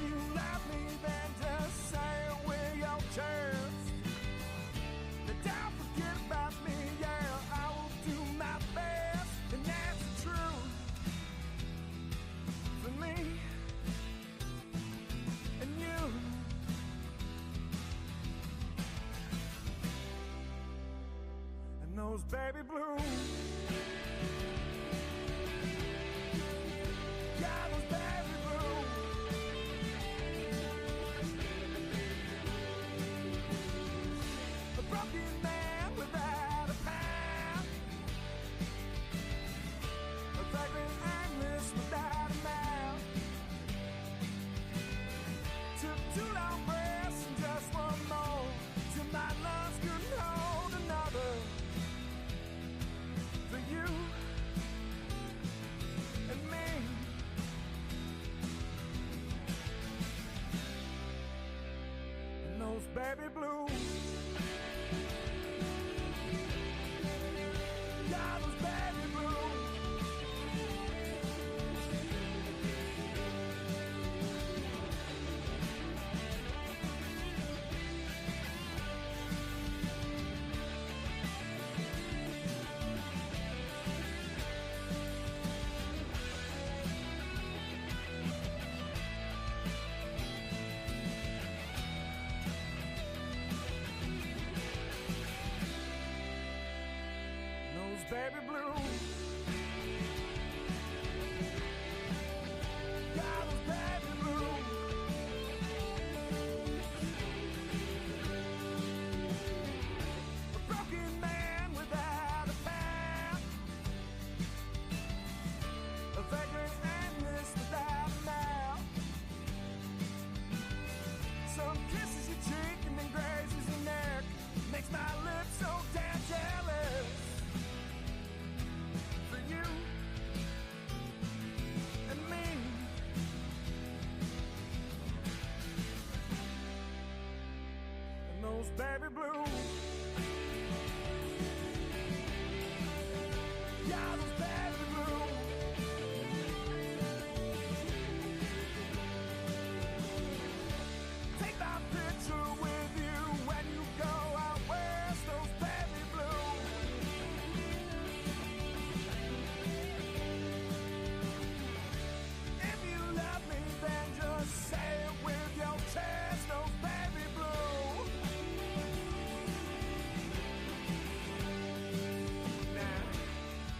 you love me, then just say it with your chest. Don't forget about me, yeah, I will do my best, and that's the truth for me and you. And those baby blues, yeah, those baby blues. A broken man without a past, a vagrant aimless without a mouth. Took 2 long breaths and just one more till my lungs couldn't hold another. For you and me. And those baby blues. Yeah, those baby blues. Those baby blues. Yeah, those baby blues. A broken man without a past, a vagrant aimless without a mouth. Some kisses your cheek and then grazes your neck, makes my lips so damn jealous. For you and me. And those baby blues. Yeah, those baby blues. Take my picture with you when you go out west, those baby blues. If you love me, then just say it with your chest, those baby blues. Now,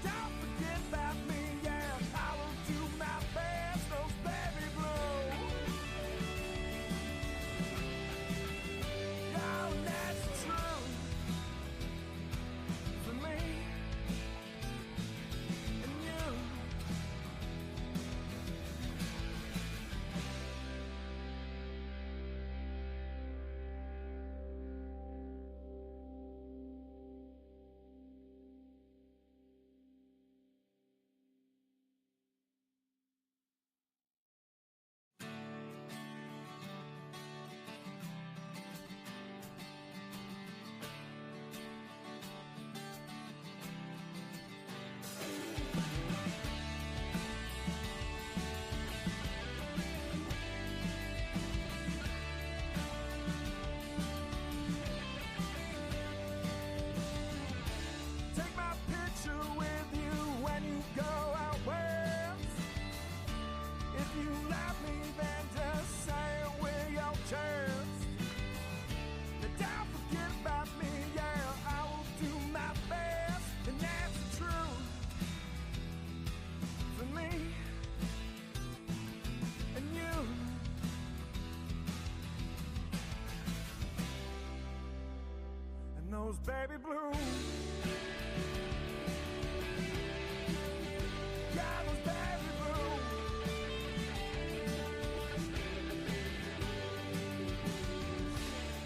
don't forget about me, yeah, I will do my best, those baby blues. Yeah, that's true for me and you. Take my picture with you when you go out west. If you love me, then just say it with your chest. Don't forget about me, yeah, I will do my best, and that's the truth for me and you. And those baby blues. Yeah, those baby blues.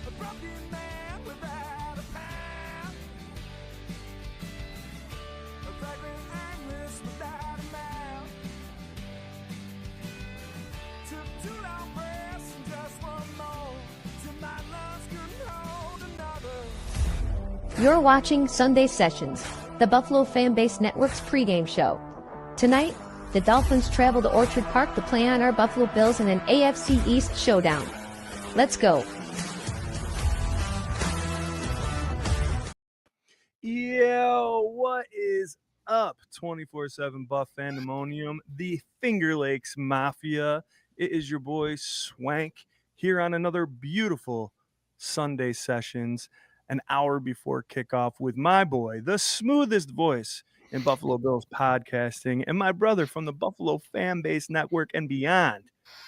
A broken man without a past, a vagrant aimless without a mouth. Took 2 long breaths and just one more till my lungs couldn't hold another. You're watching Sunday Sessions, the Buffalo Fanbase Network's pregame show. Tonight, the Dolphins travel to Orchard Park to play on our Buffalo Bills in an AFC East showdown. Let's go. Yo, what is up? 24/7 Buff Fandemonium, the Finger Lakes Mafia. It is your boy Swank here on another beautiful Sunday sessions, an hour before kickoff with my boy, the smoothest voice in Buffalo Bills podcasting, and my brother from the Buffalo Fan Base Network and beyond,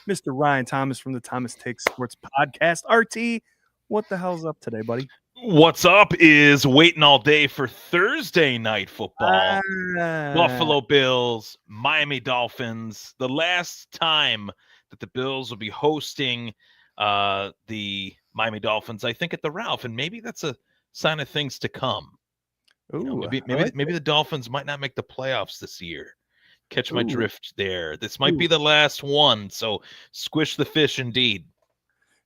Mr. Ryan Thomas from the Thomas Takes Sports Podcast. RT, what the hell's up today, buddy? What's up is waiting all day for Thursday night football. Buffalo Bills, Miami Dolphins. The last time that the Bills will be hosting the Miami Dolphins, I think, at the Ralph, and maybe that's a sign of things to come. Ooh, maybe the Dolphins might not make the playoffs this year. Catch my drift there. This might be the last one, so squish the fish indeed.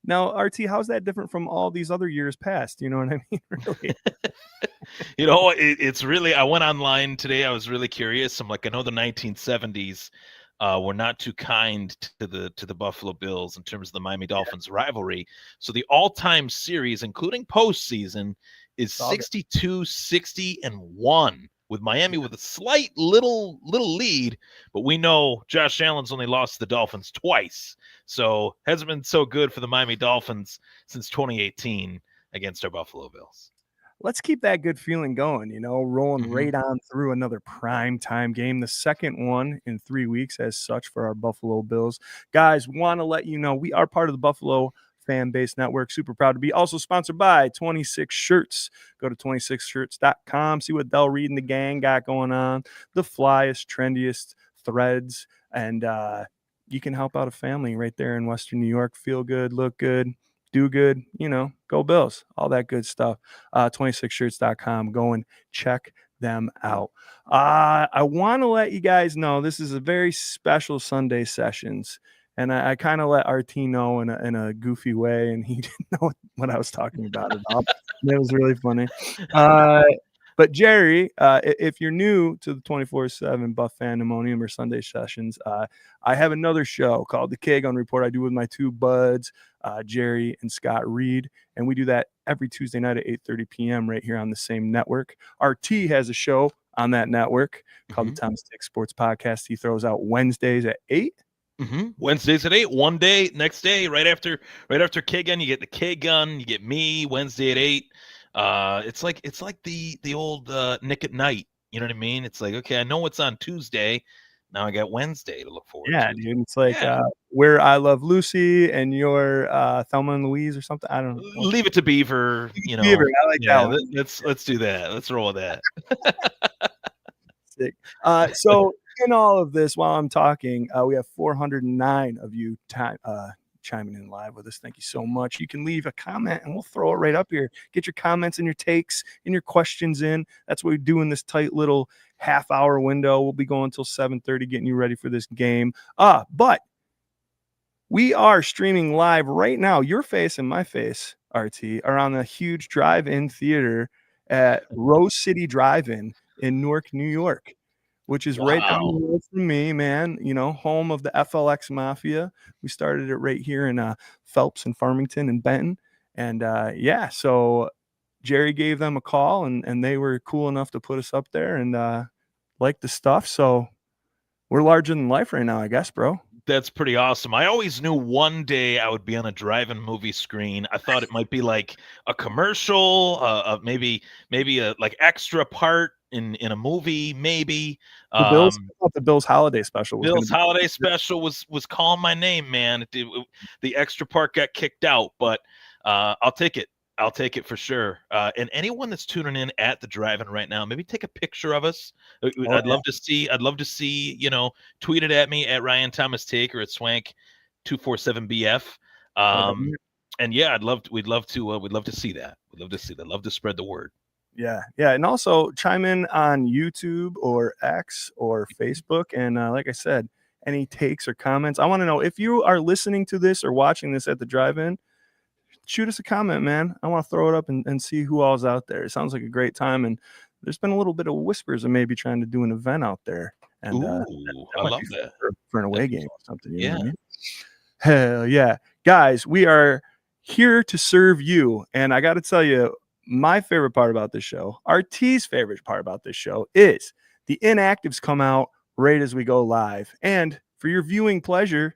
Now, RT, how's that different from all these other years past? You know what I mean? Really? It's really, I went online today. I was really curious. I'm like, I know the 1970s were not too kind to the Buffalo Bills in terms of the Miami Dolphins rivalry. So the all-time series, including postseason, is 62-60-1. With Miami with a slight little lead, but we know Josh Allen's only lost to the Dolphins twice. So hasn't been so good for the Miami Dolphins since 2018 against our Buffalo Bills. Let's keep that good feeling going, rolling right on through another prime time game, the second one in 3 weeks as such for our Buffalo Bills. Guys, want to let you know we are part of the Buffalo Fan Base Network. Super proud to be. Also sponsored by 26 Shirts. Go to 26shirts.com. See what Del Reed and the gang got going on. The flyest, trendiest threads. And you can help out a family right there in Western New York. Feel good, look good, do good. Go Bills. All that good stuff. 26shirts.com. Go and check them out. I want to let you guys know this is a very special Sunday sessions. And I kind of let RT know in a goofy way, and he didn't know what I was talking about at all. It was really funny. But Jerry, if you're new to the 24/7 Buff Fandemonium or Sunday sessions, I have another show called The K-Gun Report I do with my two buds, Jerry and Scott Reed, and we do that every Tuesday night at 8:30 p.m. right here on the same network. RT has a show on that network called the Thomas Takes Sports Podcast. He throws out Wednesdays at 8. Wednesdays at 8. One day, next day, right after K-Gun, you get the K-Gun, you get me. Wednesday at 8. It's like the old Nick at Night. You know what I mean? It's like, okay, I know what's on Tuesday. Now I got Wednesday to look forward to. Yeah, dude. It's like where I Love Lucy and your Thelma and Louise or something. I don't know. Leave It to Beaver. Beaver. I like that one. Let's do that. Let's roll with that. Sick. So in all of this, while I'm talking, we have 409 of you chiming in live with us. Thank you so much. You can leave a comment and we'll throw it right up here. Get your comments and your takes and your questions in. That's what we do in this tight little half-hour window. We'll be going until 7:30, getting you ready for this game. But we are streaming live right now. Your face and my face, RT, are on a huge drive-in theater at Rose City Drive-In in Newark, New York, which is right down the road from me, man. Home of the FLX Mafia. We started it right here in Phelps and Farmington and Benton. And so Jerry gave them a call and they were cool enough to put us up there and like the stuff. So we're larger than life right now, I guess, bro. That's pretty awesome. I always knew one day I would be on a drive-in movie screen. I thought it might be like a commercial, maybe a like extra part in a movie, maybe. The Bills holiday special. Bills holiday special was calling my name, man. The extra part got kicked out, but I'll take it. I'll take it for sure. And anyone that's tuning in at the drive-in right now, maybe take a picture of us. I'd love to see, tweet it at me at Ryan Thomas Take or at Swank 247BF. And yeah, we'd love to see that. We'd love to see that. Love to spread the word. Yeah. And also chime in on YouTube or X or Facebook. And like I said, any takes or comments. I want to know if you are listening to this or watching this at the drive-in, shoot us a comment, man. I want to throw it up and see who all's out there. It sounds like a great time. And there's been a little bit of whispers of maybe trying to do an event out there And Ooh, I might love be that. for an away That'd be game or something. You know Yeah. what I mean? Hell yeah. Guys, we are here to serve you. And I got to tell you, my favorite part about this show, RT's favorite part about this show, is the inactives come out right as we go live. And for your viewing pleasure,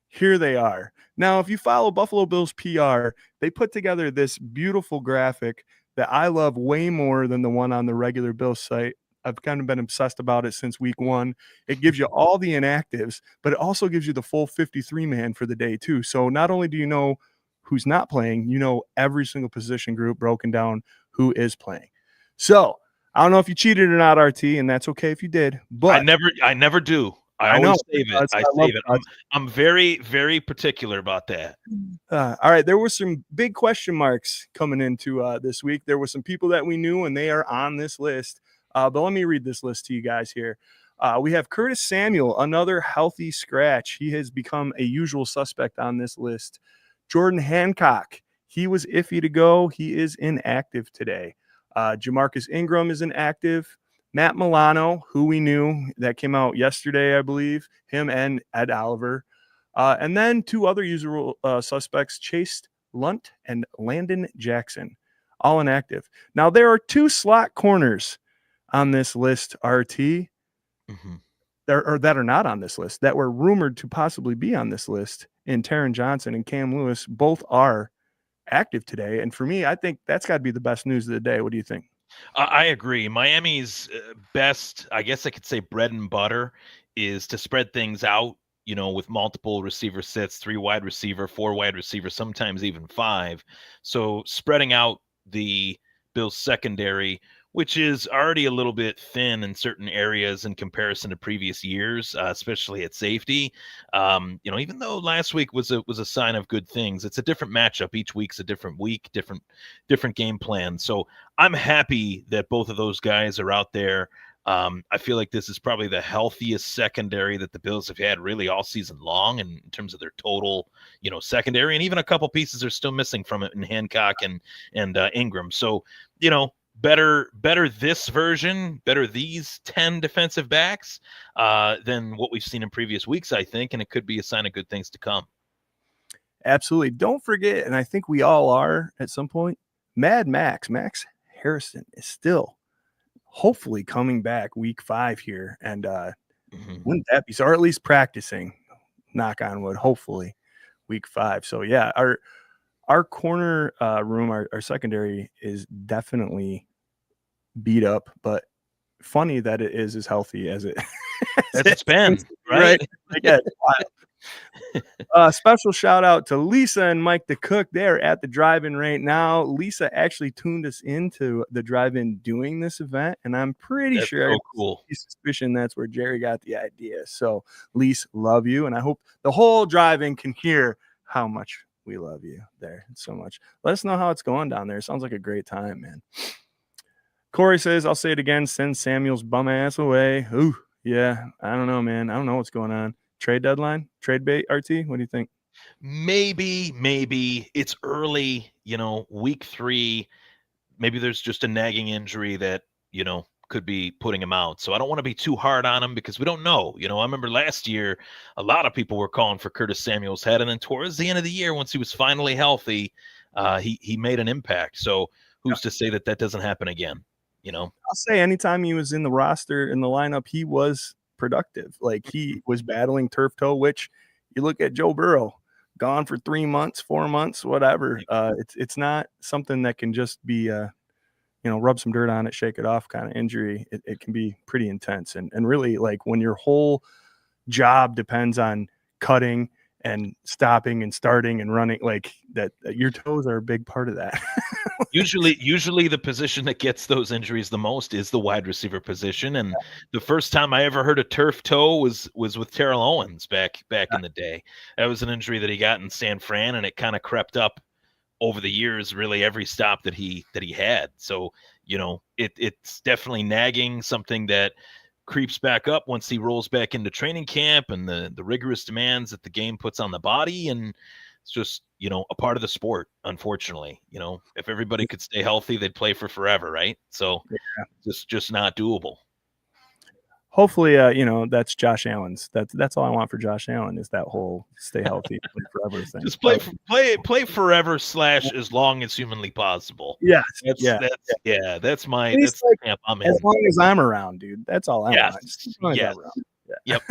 here they are. Now, if you follow Buffalo Bills PR, they put together this beautiful graphic that I love way more than the one on the regular Bills site. I've kind of been obsessed about it since week one. It gives you all the inactives, but it also gives you the full 53 man for the day too. So not only do you know who's not playing, you know every single position group broken down who is playing. So I don't know if you cheated or not, RT, and that's okay if you did. But I never do. I I know. always save it. That's I what I love save it. about I'm very, very particular about that. all right, there were some big question marks coming into this week. There were some people that we knew, and they are on this list. But let me read this list to you guys here. We have Curtis Samuel, another healthy scratch. He has become a usual suspect on this list. Jordan Hancock, he was iffy to go. He is inactive today. Jamarcus Ingram is inactive. Matt Milano, who we knew, that came out yesterday, I believe, him and Ed Oliver. And then two other usual suspects, Chase Lunt and Landon Jackson, all inactive. Now, there are two slot corners on this list, RT, that are not on this list, that were rumored to possibly be on this list, in Taron Johnson and Cam Lewis. Both are active today. And for me, I think that's got to be the best news of the day. What do you think? I agree. Miami's best, I guess I could say, bread and butter is to spread things out, with multiple receiver sets, 3 wide receiver, 4 wide receiver, sometimes even 5. So spreading out the Bills secondary, which is already a little bit thin in certain areas in comparison to previous years, especially at safety. Even though last week was a sign of good things, it's a different matchup. Each week's a different week, different game plan. So I'm happy that both of those guys are out there. I feel like this is probably the healthiest secondary that the Bills have had really all season long in terms of their total, secondary, and even a couple pieces are still missing from it in Hancock and Ingram. So, better this version, better these 10 defensive backs than what we've seen in previous weeks, I think, and it could be a sign of good things to come. Absolutely. Don't forget, and I think we all are at some point, Max Harrison is still hopefully coming back week 5 here. And wouldn't that be so? Or at least practicing, knock on wood, hopefully week 5. So yeah, our corner room, our secondary is definitely beat up, but funny that it is as healthy as it's been, right? Yeah. Special shout out to Lisa and Mike the cook. They're at the drive-in right now. Lisa actually tuned us into the drive-in doing this event, and I'm pretty sure so cool. Suspicion that's where Jerry got the idea. So Lisa, love you, and I hope the whole drive-in can hear how much we love you there so much. Let us know how it's going down there. It sounds like a great time, man. Corey says, I'll say it again, send Samuel's bum ass away. Ooh, yeah, I don't know, man. I don't know what's going on. Trade deadline, trade bait, RT. What do you think? Maybe it's early, week 3. Maybe there's just a nagging injury that, could be putting him out. So I don't want to be too hard on him because we don't know. I remember last year, a lot of people were calling for Curtis Samuel's head. And then towards the end of the year, once he was finally healthy, he made an impact. So who's to say that doesn't happen again? I'll say anytime he was in the roster, in the lineup, he was productive. Like he was battling turf toe, which you look at Joe Burrow, gone for 3 months, 4 months, whatever. It's not something that can just be rub some dirt on it, shake it off kind of injury. It can be pretty intense, and really, like, when your whole job depends on cutting and stopping and starting and running, like that, your toes are a big part of that. Usually the position that gets those injuries the most is the wide receiver position. And the first time I ever heard a turf toe was with Terrell Owens back in the day. That was an injury that he got in San Fran, and it kind of crept up over the years, really every stop that he had. So, it's definitely nagging, something that creeps back up once he rolls back into training camp and the rigorous demands that the game puts on the body. And it's just, a part of the sport, unfortunately. If everybody could stay healthy, they'd play for forever, right? So just not doable. hopefully, that's Josh Allen's. That's all I want for Josh Allen is that whole stay healthy, play forever thing. Just play forever / as long as humanly possible. Yes, that's my that's the camp I'm in. As long as I'm around, dude. That's all I want. Yes. As long as I'm around.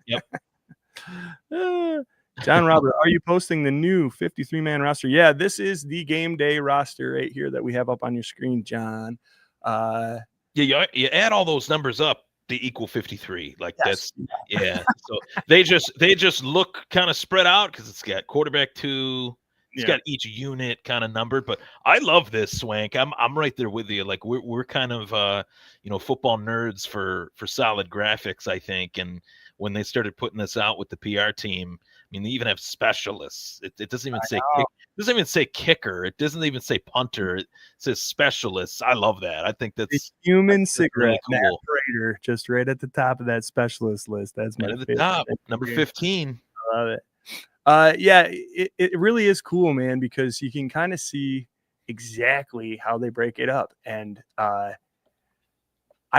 Yep. John Robert, are you posting the new 53-man roster? Yeah, this is the game day roster right here that we have up on your screen, John. You add all those numbers up, they equal 53. Like yes. So they just look kind of spread out because it's got quarterback 2. It's got each unit kind of numbered, but I love this, Swank. I'm right there with you. Like we're kind of football nerds for solid graphics, I think. And when they started putting this out with the PR team, I mean, they even have specialists. It doesn't even say kicker. It doesn't even say punter. It says specialists. I love that. I think that's human cigarette really cool. Prater, just right at the top of that specialist list. That's my right at the top, number 15. I love it. It really is cool, man, because you can kind of see exactly how they break it up. And I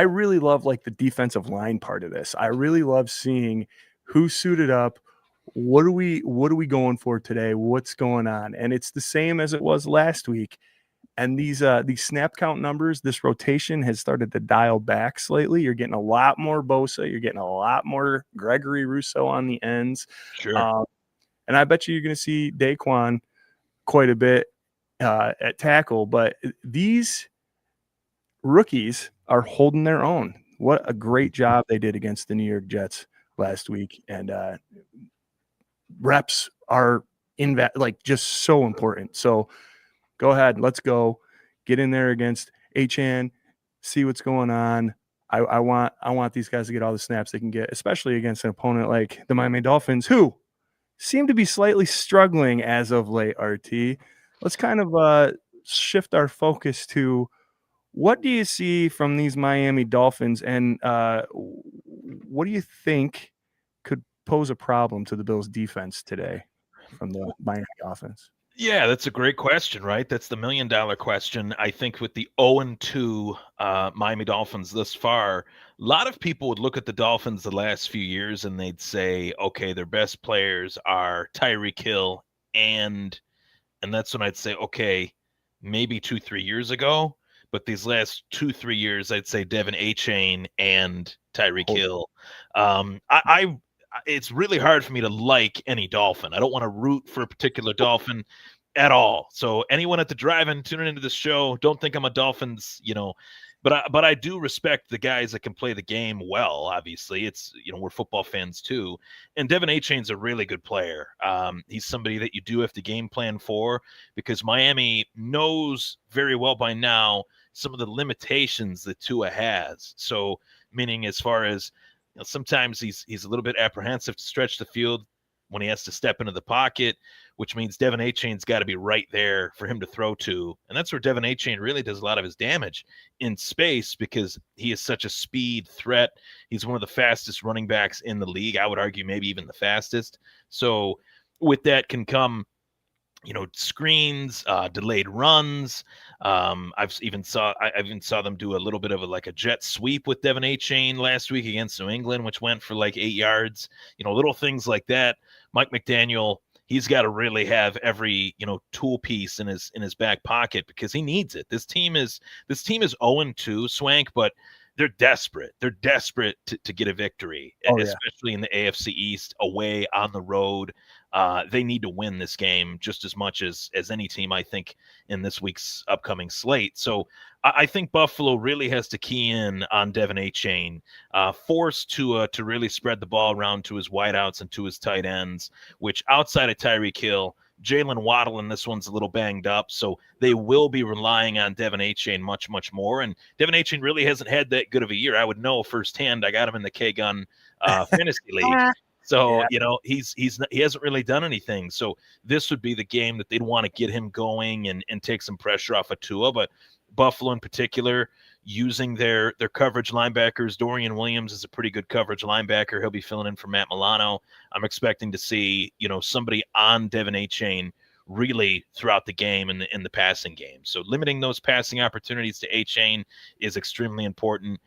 really love like the defensive line part of this. I really love seeing who suited up. What are we going for today? What's going on? And it's the same as it was last week. And these snap count numbers, this rotation has started to dial back slightly. You're getting a lot more Bosa. You're getting a lot more Gregory Rousseau on the ends. Sure. And I bet you're going to see Daquan quite a bit at tackle. But these rookies are holding their own. What a great job they did against the New York Jets last week. And reps are just so important. So go ahead. Let's go. Get in there against Achane. See what's going on. I want these guys to get all the snaps they can get, especially against an opponent like the Miami Dolphins, who seem to be slightly struggling as of late, RT. Let's kind of shift our focus to what do you see from these Miami Dolphins, and what do you think could pose a problem to the Bills' defense today from the Miami offense? Yeah, that's a great question, right? That's the $1 million question. I think with the 0-2 Miami Dolphins thus far, a lot of people would look at the Dolphins the last few years and they'd say, okay, their best players are Tyreek Hill and that's when I'd say, okay, maybe 2-3 years ago, but these last 2-3 years, I'd say Devin Achane and Tyreek Hill. It's really hard for me to like any Dolphin. I don't want to root for a particular Dolphin at all. So anyone at the drive-in tuning into this show, don't think I'm a Dolphins, but I do respect the guys that can play the game well. Obviously, it's we're football fans too. And Devin Achane's a really good player. He's somebody that you do have to game plan for because Miami knows very well by now some of the limitations that Tua has. So meaning as far as sometimes he's a little bit apprehensive to stretch the field when he has to step into the pocket, which means Devin Achane's got to be right there for him to throw to. And that's where Devin Achane really does a lot of his damage in space because he is such a speed threat. He's one of the fastest running backs in the league. I would argue maybe even the fastest. So with that can come screens, delayed runs. I even saw them do a little bit of a jet sweep with Devin Achane last week against New England, which went for like 8 yards. Little things like that. Mike McDaniel, he's got to really have every tool piece in his back pocket because he needs it. This team is 0-2, Swank, but they're desperate. They're desperate to get a victory, especially in the AFC East, away on the road. They need to win this game just as much as any team, I think, in this week's upcoming slate. So I think Buffalo really has to key in on Devin Achane, forced to really spread the ball around to his wideouts and to his tight ends, which outside of Tyreek Hill, Jalen Waddle in this one's a little banged up, so they will be relying on Devin Achane much, much more. And Devin Achane really hasn't had that good of a year. I would know firsthand. I got him in the K-Gun fantasy league. So, he hasn't really done anything. So this would be the game that they'd want to get him going and take some pressure off of Tua. But Buffalo in particular, using their coverage linebackers, Dorian Williams is a pretty good coverage linebacker. He'll be filling in for Matt Milano. I'm expecting to see, somebody on Devin Achane really throughout the game and in the passing game. So limiting those passing opportunities to A-Chain is extremely important.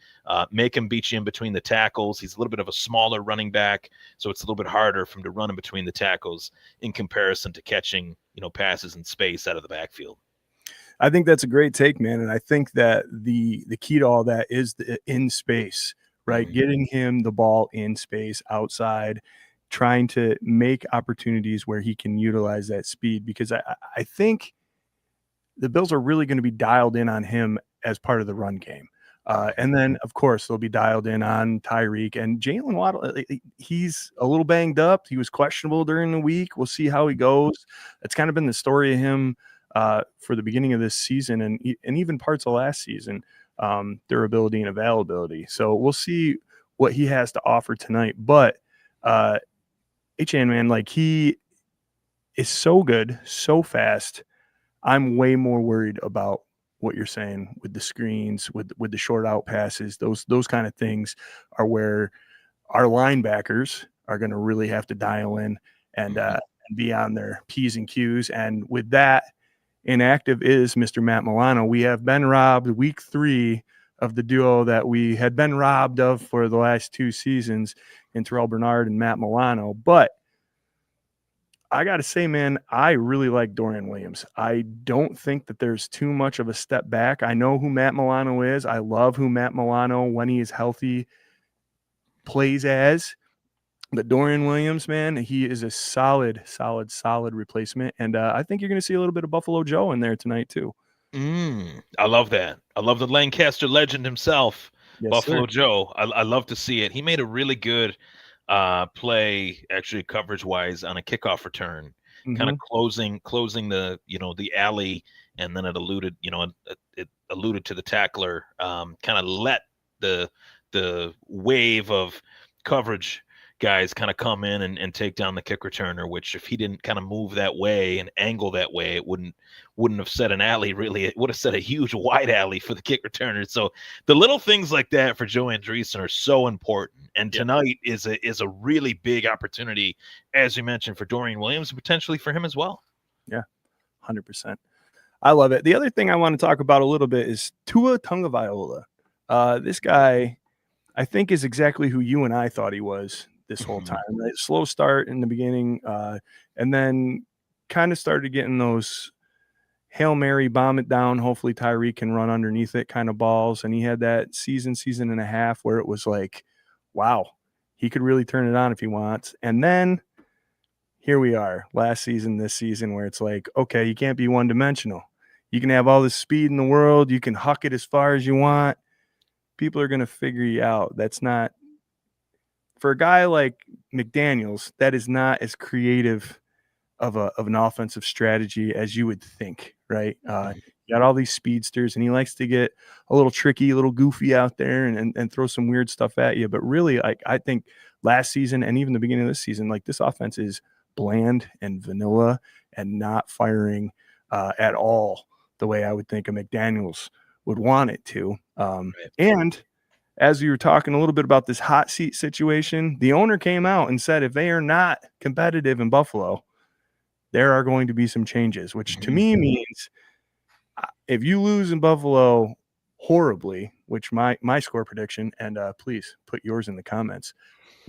Make him beat you in between the tackles. He's a little bit of a smaller running back, so it's a little bit harder for him to run in between the tackles in comparison to catching, passes in space out of the backfield. I think that's a great take, man. And I think that the key to all that is the in space, right? Mhm. Getting him the ball in space outside, trying to make opportunities where he can utilize that speed, because I think the Bills are really going to be dialed in on him as part of the run game. And then, of course, they'll be dialed in on Tyreek and Jalen Waddle. He's a little banged up. He was questionable during the week. We'll see how he goes. It's kind of been the story of him for the beginning of this season and even parts of last season, durability and availability. So we'll see what he has to offer tonight. But H.N., man, like, he is so good, so fast. I'm way more worried about what you're saying with the screens, with the short out passes. Those kind of things are where our linebackers are going to really have to dial in and be on their P's and Q's. And with that, inactive is Mr. Matt Milano. We have been robbed week 3 of the duo that we had been robbed of for the last 2 seasons in Terrell Bernard and Matt Milano. But I got to say, man, I really like Dorian Williams. I don't think that there's too much of a step back. I know who Matt Milano is. I love who Matt Milano, when he is healthy, plays as. But Dorian Williams, man, he is a solid replacement. And I think you're going to see a little bit of Buffalo Joe in there tonight, too. I love that. I love the Lancaster legend himself, Yes, Buffalo sir. Joe. I love to see it. He made a really good play, actually, coverage-wise, on a kickoff return, kind of closing the the alley, and then it alluded to the tackler, kind of let the wave of coverage guys kind of come in and take down the kick returner, which if he didn't kind of move that way and angle that way, it wouldn't have set an alley, really. It would have set a huge wide alley for the kick returner. So the little things like that for Joe Andreessen are so important. And tonight is a really big opportunity, as you mentioned, for Dorian Williams, and potentially for him as well. Yeah, 100%. I love it. The other thing I want to talk about a little bit is Tua Tagovailoa. This guy, I think, is exactly who you and I thought he was this whole time. Right? Slow start in the beginning, and then kind of started getting those Hail Mary, bomb it down, hopefully Tyreek can run underneath it kind of balls. And he had that season and a half where it was like, wow, he could really turn it on if he wants. And then here we are, last season, this season, where it's like, okay, you can't be one-dimensional. You can have all the speed in the world. You can huck it as far as you want. People are going to figure you out. That's not, for a guy like McDaniels, that is not as creative of an offensive strategy as you would think, right? You got all these speedsters, and he likes to get a little tricky, a little goofy out there and throw some weird stuff at you. But really, I think last season and even the beginning of this season, like, this offense is bland and vanilla and not firing at all the way I would think a McDaniels would want it to. And as you were talking a little bit about this hot seat situation, the owner came out and said if they are not competitive in Buffalo, there are going to be some changes, which to me means if you lose in Buffalo horribly, which my score prediction, and please put yours in the comments,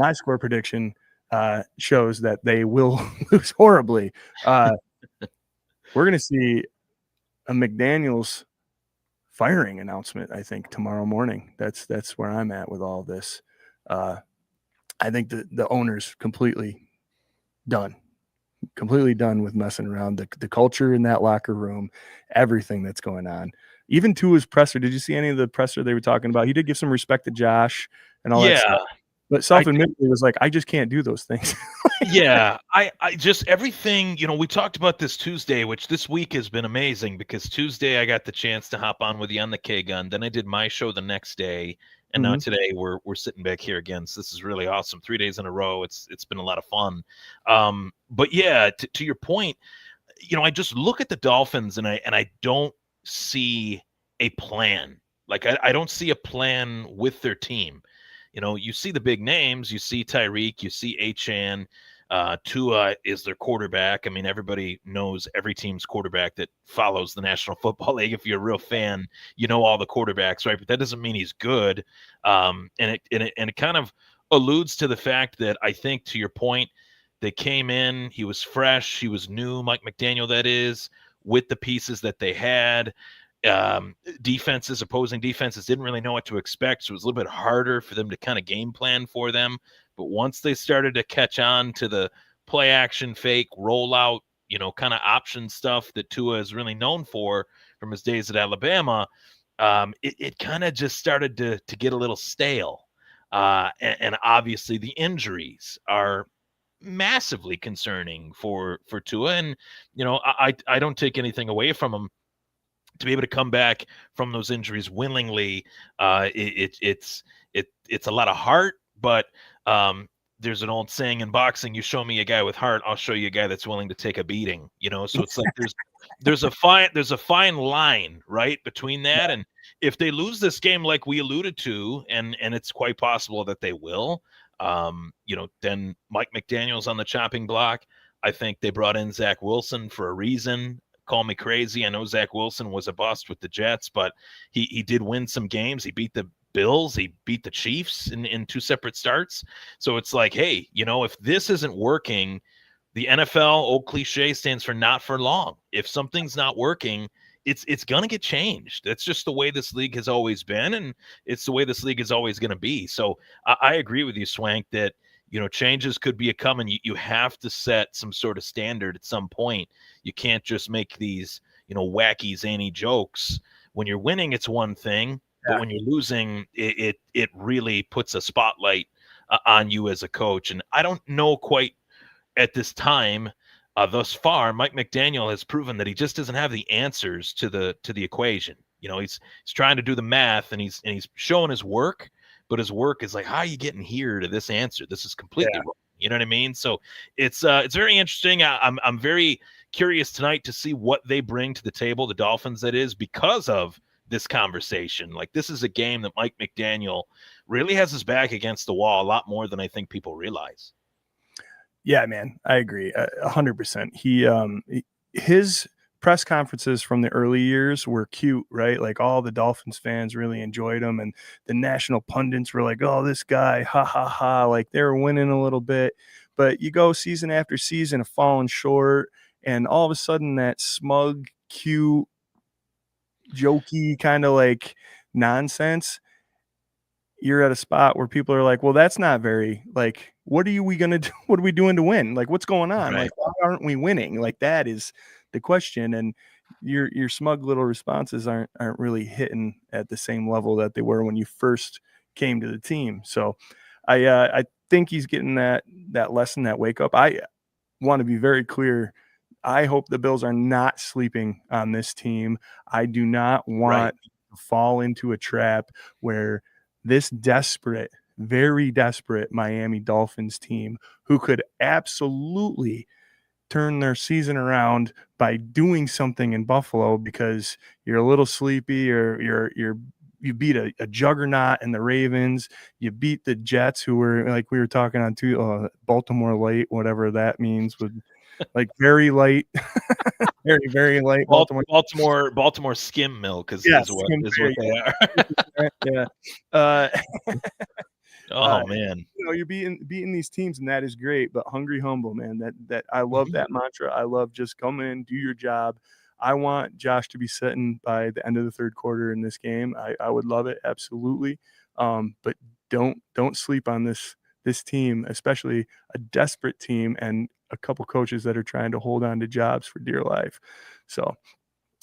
my score prediction shows that they will lose horribly. We're going to see a McDaniels firing announcement, I think, tomorrow morning. That's where I'm at with all this. I think the owner's completely done with messing around. The culture in that locker room, everything that's going on, even to his presser. Did you see any of the presser they were talking about? He did give some respect to Josh and all that stuff. But self-admittedly was like, I just can't do those things. Yeah, I just, everything, we talked about this Tuesday, which this week has been amazing because Tuesday I got the chance to hop on with you on the K-Gun. Then I did my show the next day. And now today we're sitting back here again. So this is really awesome. 3 days in a row. It's been a lot of fun. But yeah, to your point, I just look at the Dolphins and I don't see a plan. Like I don't see a plan with their team. You see the big names, you see Tyreek, you see Achane, Tua is their quarterback. I mean, everybody knows every team's quarterback that follows the National Football League. If you're a real fan, you know all the quarterbacks, right? But that doesn't mean he's good. And it kind of alludes to the fact that I think, to your point, they came in, he was fresh, he was new, Mike McDaniel, that is, with the pieces that they had. Opposing defenses didn't really know what to expect, so it was a little bit harder for them to kind of game plan for them. But once they started to catch on to the play action, fake, rollout, kind of option stuff that Tua is really known for from his days at Alabama, it kind of just started to get a little stale. And obviously the injuries are massively concerning for Tua. And, I don't take anything away from him. To be able to come back from those injuries willingly, it's a lot of heart, but there's an old saying in boxing: you show me a guy with heart, I'll show you a guy that's willing to take a beating. So it's like there's a fine line, right, between that. And if they lose this game, like we alluded to, and it's quite possible that they will, then Mike McDaniel's on the chopping block. I think they brought in Zach Wilson for a reason. Call me crazy. I know Zach Wilson was a bust with the Jets, but he did win some games. He beat the Bills. He beat the Chiefs in two separate starts. So it's like, hey, if this isn't working, the NFL, old cliche, stands for not for long. If something's not working, it's going to get changed. That's just the way this league has always been, and it's the way this league is always going to be. So I agree with you, Swank, that changes could be a coming. You have to set some sort of standard at some point. You can't just make these, wacky, zany jokes. When you're winning, it's one thing, but when you're losing, it really puts a spotlight on you as a coach. And I don't know quite at this time, thus far, Mike McDaniel has proven that he just doesn't have the answers to the equation. He's trying to do the math, and he's showing his work. But his work is like, how are you getting here to this answer? This is completely wrong. You know what I mean? So it's very interesting. I'm very curious tonight to see what they bring to the table, the Dolphins, that is, because of this conversation. Like, this is a game that Mike McDaniel really has his back against the wall a lot more than I think people realize. Yeah, man, I agree 100%. His press conferences from the early years were cute, right? Like, all the Dolphins fans really enjoyed him, and the national pundits were like, oh, this guy, ha, ha, ha. Like, they were winning a little bit. But you go season after season of falling short, and all of a sudden that smug, cute, jokey kind of like nonsense, you're at a spot where people are like, well, that's not very, like, what are we going to do? What are we doing to win? Like, what's going on? Right. Like, why aren't we winning? Like, that is the question. And your smug little responses aren't really hitting at the same level that they were when you first came to the team. So I think he's getting that lesson, that wake up. I want to be very clear. I hope the Bills are not sleeping on this team. I do not want to fall into a trap where this desperate, very desperate Miami Dolphins team, who could absolutely turn their season around by doing something in Buffalo because you're a little sleepy, or you beat a juggernaut in the Ravens, you beat the Jets, who were, like we were talking on Baltimore light, whatever that means, with like very light, very, very light Baltimore skim milk is what they are. Yeah. Man, you're beating these teams, and that is great. But hungry, humble, man. That I love that mantra. I love just come in, do your job. I want Josh to be sitting by the end of the third quarter in this game. I would love it, absolutely. But don't sleep on this team, especially a desperate team and a couple coaches that are trying to hold on to jobs for dear life. So,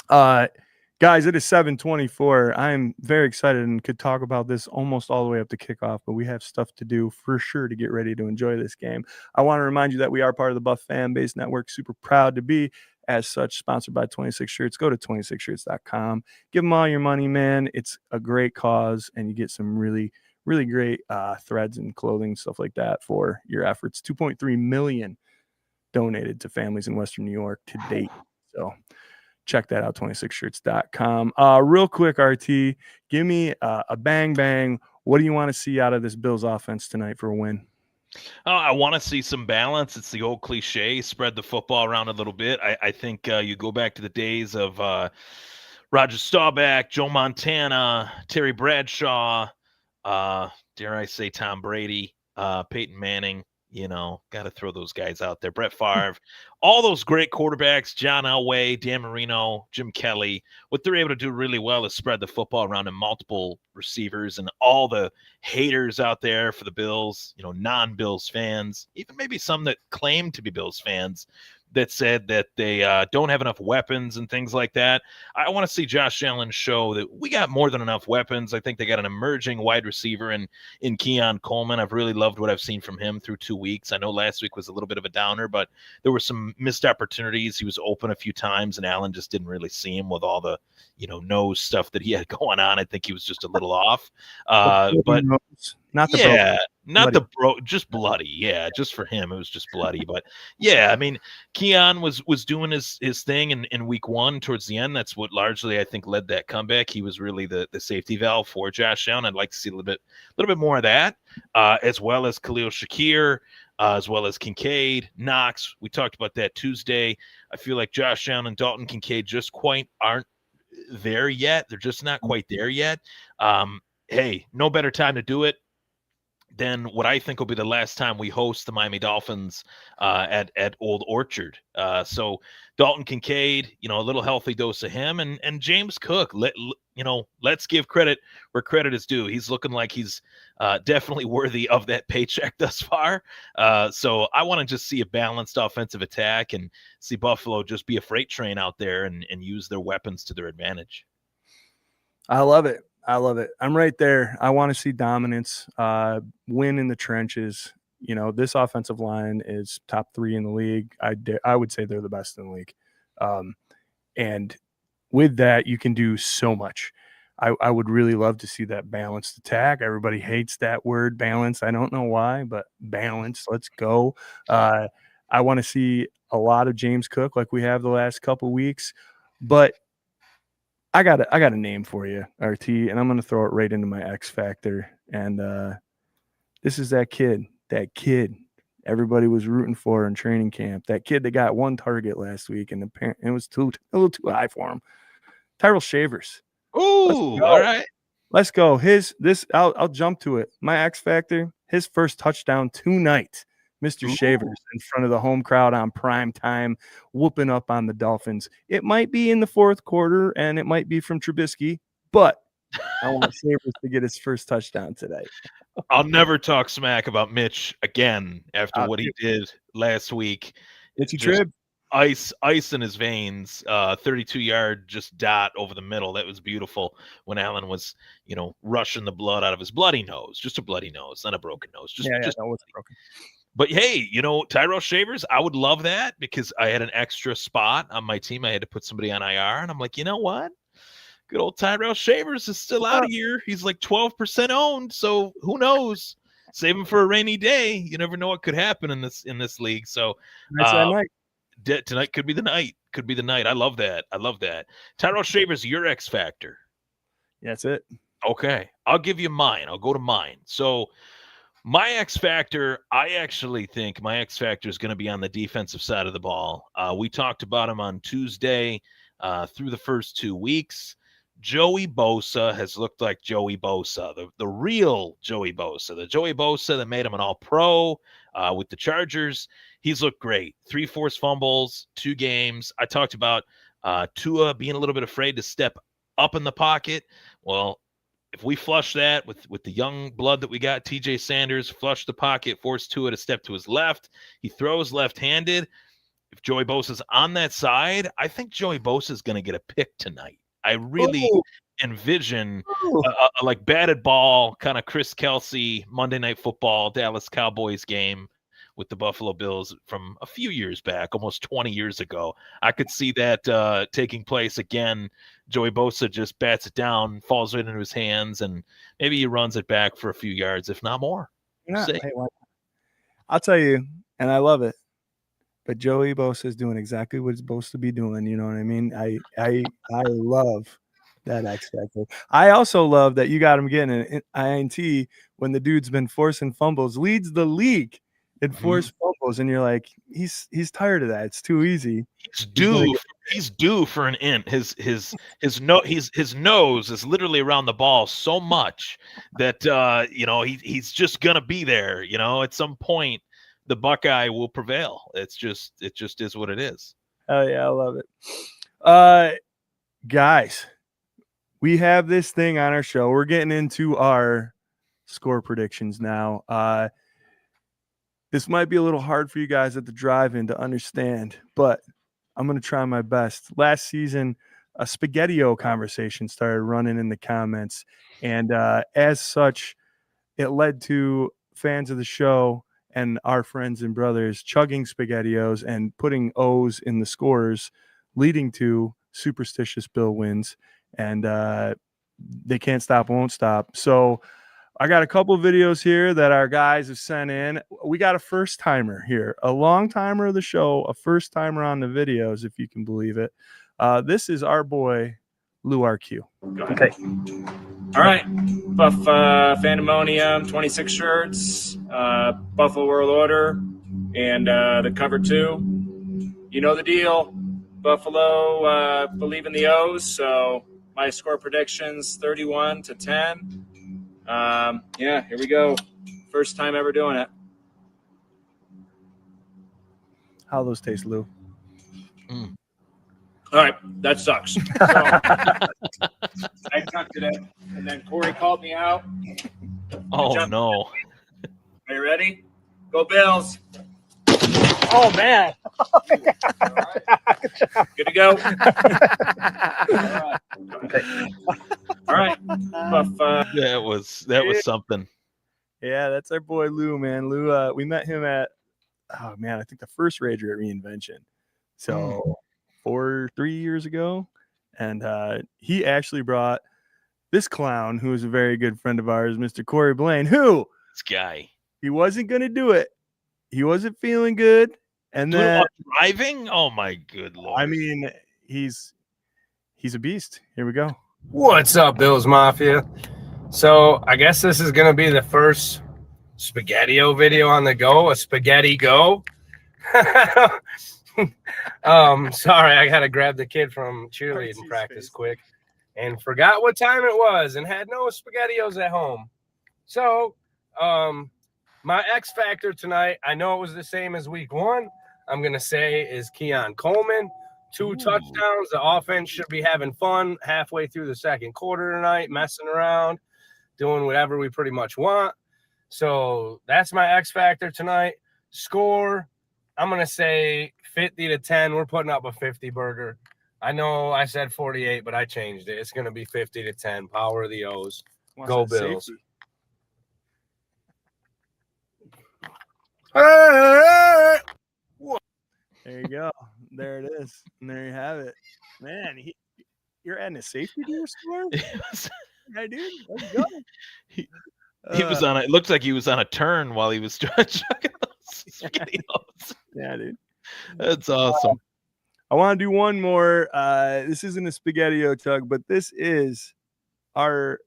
guys, it is 7:24. I'm very excited and could talk about this almost all the way up to kickoff, but we have stuff to do for sure to get ready to enjoy this game. I want to remind you that we are part of the Buff Fan Base Network. Super proud to be, as such, sponsored by 26 Shirts. Go to 26shirts.com. Give them all your money, man. It's a great cause, and you get some really, really great threads and clothing, stuff like that for your efforts. $2.3 million donated to families in Western New York to date. So check that out, 26shirts.com. Real quick, RT, give me a bang. What do you want to see out of this Bills offense tonight for a win? I want to see some balance. It's the old cliche, spread the football around a little bit. I think you go back to the days of Roger Staubach, Joe Montana, Terry Bradshaw, dare I say Tom Brady, Peyton Manning. Got to throw those guys out there. Brett Favre, all those great quarterbacks, John Elway, Dan Marino, Jim Kelly. What they're able to do really well is spread the football around to multiple receivers, and all the haters out there for the Bills, non-Bills fans, even maybe some that claim to be Bills fans, that said that they don't have enough weapons and things like that. I want to see Josh Allen show that we got more than enough weapons. I think they got an emerging wide receiver in Keon Coleman. I've really loved what I've seen from him through 2 weeks. I know last week was a little bit of a downer, but there were some missed opportunities. He was open a few times, and Allen just didn't really see him with all the nose stuff that he had going on. I think he was just a little off. But not the just bloody. Yeah, just for him, it was just bloody. But yeah, I mean, Keon was doing his thing in week one towards the end. That's what largely I think led that comeback. He was really the safety valve for Josh Allen. I'd like to see a little bit more of that, as well as Khalil Shakir, as well as Kincaid, Knox. We talked about that Tuesday. I feel like Josh Allen and Dalton Kincaid just quite aren't there yet. They're just not quite there yet. Hey, no better time to do it than what I think will be the last time we host the Miami Dolphins at Old Orchard. So Dalton Kincaid, a little healthy dose of him, and James Cook. Let's give credit where credit is due. He's looking like he's definitely worthy of that paycheck thus far. So I want to just see a balanced offensive attack and see Buffalo just be a freight train out there and use their weapons to their advantage. I love it. I'm right there. I want to see dominance, win in the trenches. This offensive line is top 3 in the league. I would say they're the best in the league. And with that, you can do so much. I would really love to see that balanced attack. Everybody hates that word balance. I don't know why, but balance. Let's go. I want to see a lot of James Cook like we have the last couple weeks, but I got a name for you, RT, and I'm going to throw it right into my X Factor. And this is that kid everybody was rooting for in training camp. That kid that got 1 target last week, and it was a little too high for him. Tyrell Shavers. Ooh, all right. Let's go. I'll jump to it. My X Factor, his first touchdown tonight. Mr. Shavers in front of the home crowd on prime time, whooping up on the Dolphins. It might be in the fourth quarter, and it might be from Trubisky, but I want Shavers to get his first touchdown today. I'll never talk smack about Mitch again after what he did last week. It's a trip. Ice in his veins, 32-yard just dot over the middle. That was beautiful when Allen was, rushing the blood out of his bloody nose. Just a bloody nose, not a broken nose. Just that was broken. But hey, Tyrell Shavers, I would love that because I had an extra spot on my team. I had to put somebody on IR, and I'm like, you know what? Good old Tyrell Shavers is still out of here. He's like 12% owned, so who knows? Save him for a rainy day. You never know what could happen in this league. So tonight could be the night. Could be the night. I love that. Tyrell Shavers, your X Factor. That's it. Okay, I'll give you mine. I'll go to mine. So. My X Factor, I actually think my X Factor is going to be on the defensive side of the ball. We talked about him on Tuesday through the first 2 weeks. Joey Bosa has looked like Joey Bosa, the real Joey Bosa, the Joey Bosa that made him an all-pro with the Chargers. He's looked great. 3 forced fumbles, 2 games. I talked about Tua being a little bit afraid to step up in the pocket. Well, if we flush that with the young blood that we got, TJ Sanders, flush the pocket, force Tua to step to his left. He throws left-handed. If Joey Bosa's on that side, I think Joey Bosa is going to get a pick tonight. I really envision a like batted ball, kind of Chris Kelsey, Monday Night Football, Dallas Cowboys game with the Buffalo Bills from a few years back, almost 20 years ago. I could see that taking place again. Joey Bosa just bats it down, falls right into his hands, and maybe he runs it back for a few yards, if not more. I'll tell you, and I love it, but Joey Bosa is doing exactly what he's supposed to be doing. You know what I mean? I love that X Factor. I also love that you got him getting an INT when the dude's been forcing fumbles, leads the league and forced fumbles, and you're like, he's tired of that. It's too easy. He's due for an int. His nose is literally around the ball so much that he's just gonna be there. At some point the Buckeye will prevail. It just is what it is. Oh yeah, I love it. Guys, we have this thing on our show. We're getting into our score predictions now. This might be a little hard for you guys at the drive-in to understand, but I'm going to try my best. Last season, a Spaghetti-O conversation started running in the comments, and as such, it led to fans of the show and our friends and brothers chugging Spaghetti-Os and putting O's in the scores, leading to superstitious Bill wins, and they can't stop, won't stop. So I got a couple of videos here that our guys have sent in. We got a first timer here, a long timer of the show, a first timer on the videos, if you can believe it. This is our boy, Lou RQ. Okay. All right. Buff Fandemonium, 26 shirts, Buffalo World Order, and the cover 2. You know the deal. Buffalo believe in the O's, so my score predictions 31-10. Here we go. First time ever doing it. How those taste, Lou? All right, that sucks. So, I tucked it in, and then Corey called me out. Oh, no. Are you ready? Go Bills. Oh, man. All right. Good to go. All right. Buff, That was something. Yeah, that's our boy Lou, man. Lou, we met him at, I think the first Rager at Reinvention. So 3 years ago. And he actually brought this clown, who is a very good friend of ours, Mr. Corey Blaine, who This guy. he wasn't going to do it. He wasn't feeling good. And then driving? Oh my good Lord. I mean, he's a beast. Here we go. What's up, Bills Mafia? So I guess this is going to be the first Spaghetti-O video on the go, a spaghetti go. Sorry, I got to grab the kid from cheerleading practice quick and forgot what time it was and had no Spaghetti-Os at home. So my X factor tonight, I know it was the same as week 1. I'm going to say is Keon Coleman. 2 touchdowns. The offense should be having fun halfway through the second quarter tonight, messing around, doing whatever we pretty much want. So that's my X factor tonight. Score, I'm going to say 50-10. We're putting up a 50 burger. I know I said 48, but I changed it. It's going to be 50-10. Power of the O's. Go Bills. Safety. There you go. There it is. And there you have it. Man, you're adding a safety to your score? Hey, dude, let's go. He was on it looked like he was on a turn while he was chugging those Spaghetti-Os. Yeah, dude. That's awesome. I want to do one more. This isn't a Spaghetti-O chug, but this is our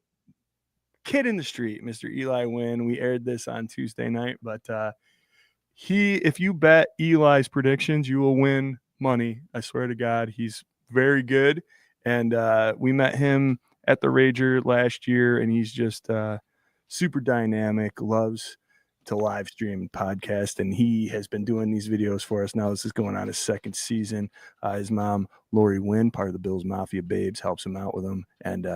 kid in the street, Mr. Eli Wynn. We aired this on Tuesday night, but if you bet Eli's predictions, you will win money. I swear to God, he's very good. And we met him at the Rager last year, and he's just super dynamic, loves to live stream and podcast, and he has been doing these videos for us now. This is going on his 2nd season. His mom, Lori Wynn, part of the Bills Mafia Babes, helps him out with them, and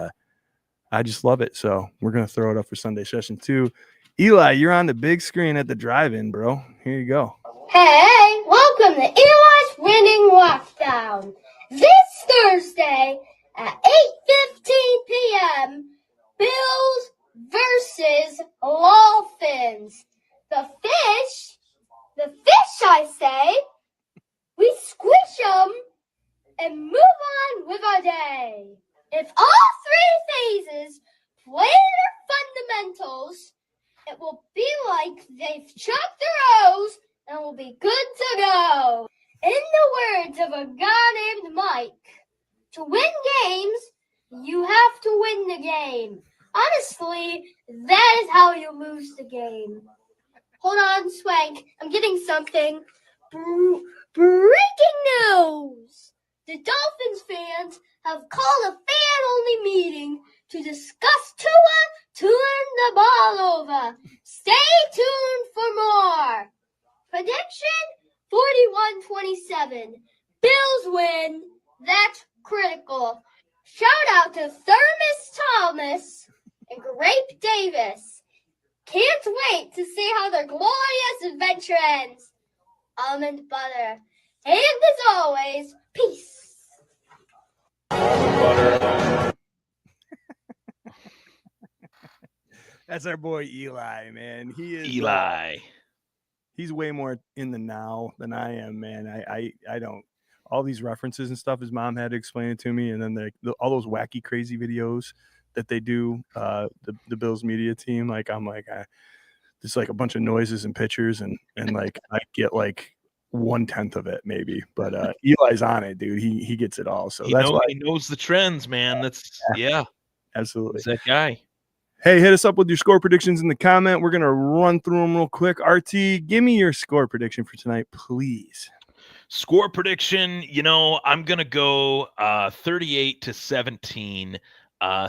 I just love it. So we're going to throw it up for Sunday session too. Eli, you're on the big screen at the drive-in, bro. Here you go. Hey, welcome to Eli's Winning Lockdown. This Thursday at 8:15 p.m., Bills versus Dolphins. The fish, I say, we squish them and move on with our day. If all 3 phases play their fundamentals, it will be like they've chopped their O's and will be good to go. In the words of a guy named Mike, to win games, you have to win the game. Honestly, that is how you lose the game. Hold on, Swank. I'm getting something. Breaking news! The Dolphins fans have called a fan-only meeting to discuss Tua turning the ball over. Stay tuned for more. Prediction 41-27. Bills win. That's critical. Shout out to Thermos Thomas and Grape Davis. Can't wait to see how their glorious adventure ends. Almond butter. And as always, peace. That's our boy Eli, man. He is Eli. He's way more in the now than I am, man. I don't. All these references and stuff, his mom had to explain it to me, and then all those wacky, crazy videos that they do, the Bills media team. Like I'm like, just like a bunch of noises and pictures, and like I get like 1/10 of it maybe, but Eli's on it, dude. He gets it all. So that's why he knows the trends, man. That's absolutely. He's that guy. Hey, hit us up with your score predictions in the comment. We're gonna run through them real quick. RT, give me your score prediction for tonight, please. Score prediction, I'm going to go 38-17,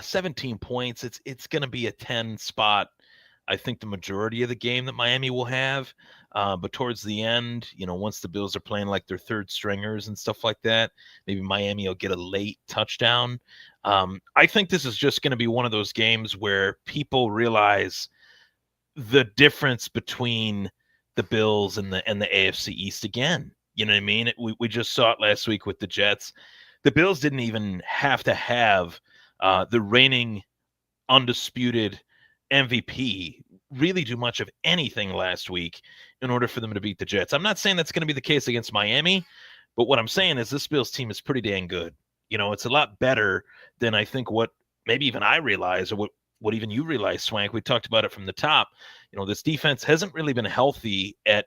17 points. It's going to be a 10 spot. I think the majority of the game that Miami will have. But towards the end, once the Bills are playing like their third stringers and stuff like that, maybe Miami will get a late touchdown. I think this is just going to be one of those games where people realize the difference between the Bills and the AFC East again. You know what I mean? We just saw it last week with the Jets. The Bills didn't even have to have the reigning undisputed MVP really do much of anything last week in order for them to beat the Jets. I'm not saying that's going to be the case against Miami, but what I'm saying is this Bills team is pretty dang good. It's a lot better than I think what maybe even I realize, or what even you realize, Swank. We talked about it from the top. This defense hasn't really been healthy at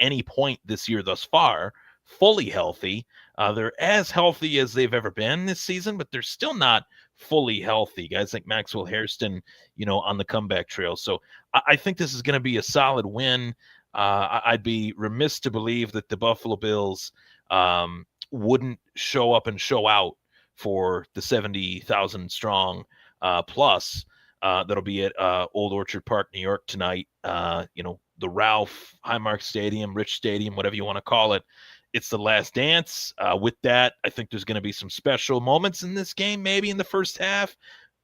any point this year thus far, fully healthy. They're as healthy as they've ever been this season, but they're still not fully healthy. Guys like Maxwell Hairston, on the comeback trail. So I think this is going to be a solid win. I'd be remiss to believe that the Buffalo Bills wouldn't show up and show out for the 70,000 strong plus that'll be at Old Orchard Park, New York tonight. The Ralph Highmark Stadium, Rich Stadium, whatever you want to call it. It's the last dance. With that, I think there's going to be some special moments in this game, maybe in the first half.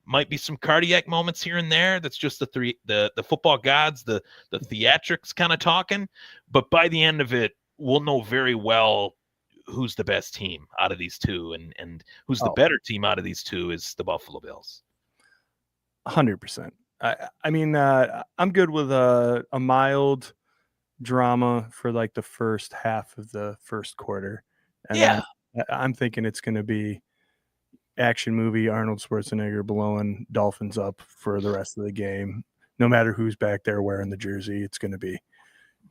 Might be some cardiac moments here and there. That's just the football gods, the theatrics kind of talking. But by the end of it, we'll know very well who's the best team out of these two, and who's the better team out of these two is the Buffalo Bills. 100%. I mean, I'm good with a mild drama for like the first half of the first quarter. And I'm thinking it's going to be action movie, Arnold Schwarzenegger blowing Dolphins up for the rest of the game. No matter who's back there wearing the jersey, it's going to be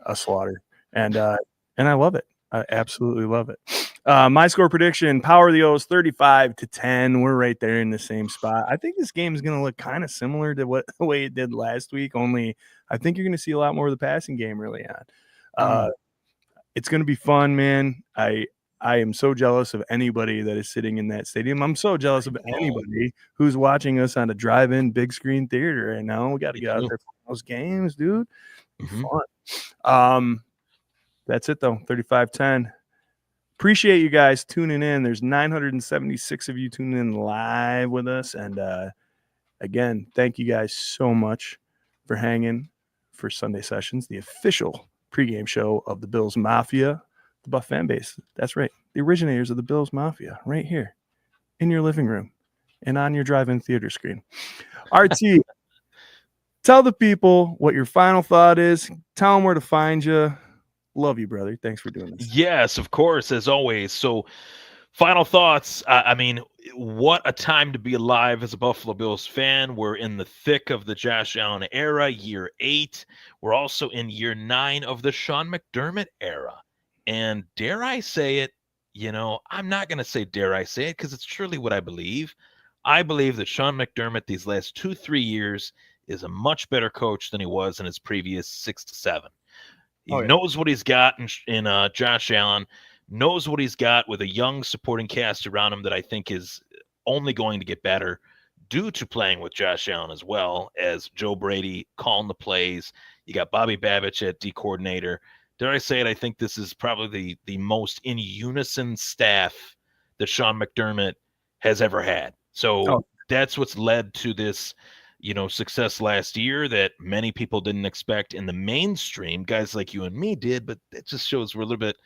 a slaughter. And I love it. I absolutely love it. My score prediction, Power of the O's 35-10. We're right there in the same spot. I think this game is going to look kind of similar to the way it did last week, only I think you're going to see a lot more of the passing game early on. It's going to be fun, man. I am so jealous of anybody that is sitting in that stadium. I'm so jealous of anybody who's watching us on a drive-in big screen theater right now. We got to get out there for those games, dude. Fun. That's it, though. 35-10. Appreciate you guys tuning in. There's 976 of you tuning in live with us. And again, thank you guys so much for hanging for Sunday Sessions, the official pregame show of the Bills Mafia, the Buff fan base. That's right. The originators of the Bills Mafia right here in your living room and on your drive-in theater screen. RT, tell the people what your final thought is. Tell them where to find you. Love you, brother. Thanks for doing this. Yes, of course, as always. So, final thoughts. I mean, what a time to be alive as a Buffalo Bills fan. We're in the thick of the Josh Allen era, year 8. We're also in year 9 of the Sean McDermott era. And dare I say it, I'm not going to say dare I say it because it's truly what I believe. I believe that Sean McDermott these last 2-3 years is a much better coach than he was in his previous 6 to 7. He Oh, yeah. knows what he's got in Josh Allen, knows what he's got with a young supporting cast around him that I think is only going to get better due to playing with Josh Allen, as well as Joe Brady calling the plays. You got Bobby Babich at D coordinator. Dare I say it, I think this is probably the most in unison staff that Sean McDermott has ever had. So that's what's led to this, success last year that many people didn't expect in the mainstream. Guys like you and me did, but it just shows we're a little bit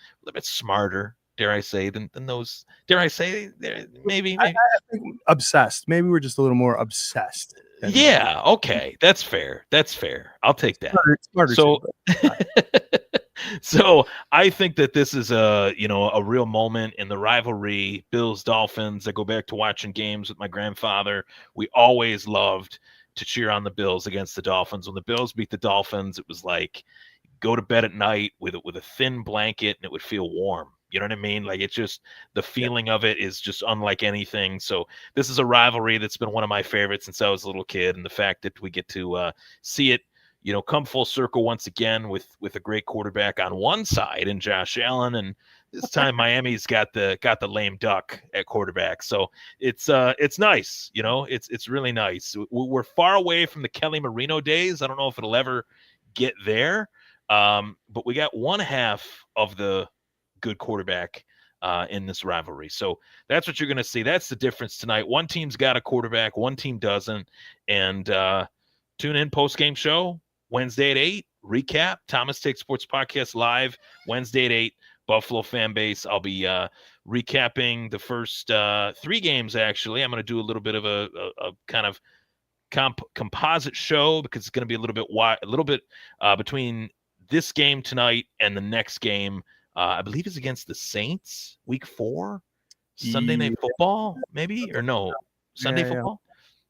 smarter, dare I say, than those. Dare I say, maybe. I think obsessed. Maybe we're just a little more obsessed. Yeah. Okay. That's fair. I'll take that. Smarter so, too, so I think that this is a real moment in the rivalry. Bills Dolphins. I go back to watching games with my grandfather. We always loved to cheer on the Bills against the Dolphins. When the Bills beat the Dolphins, it was like go to bed at night with a thin blanket and it would feel warm. You know what I mean? Like, it's just, the feeling of it is just unlike anything. So this is a rivalry that's been one of my favorites since I was a little kid. And the fact that we get to see it, come full circle once again with a great quarterback on one side in Josh Allen. And this time Miami's got the lame duck at quarterback. So it's nice. It's really nice. We're far away from the Kelly Marino days. I don't know if it'll ever get there. But we got one half of the good quarterback in this rivalry. So that's what you're going to see. That's the difference tonight. One team's got a quarterback, one team doesn't. And tune in post-game show Wednesday at 8. Recap Thomas Take Sports Podcast live Wednesday at 8. Buffalo fan base. I'll be recapping the first 3 games. Actually, I'm going to do a little bit of a kind of composite show because it's going to be a little bit between this game tonight and the next game. I believe it's against the Saints, week 4, Sunday Night Football, maybe, or no, Sunday football.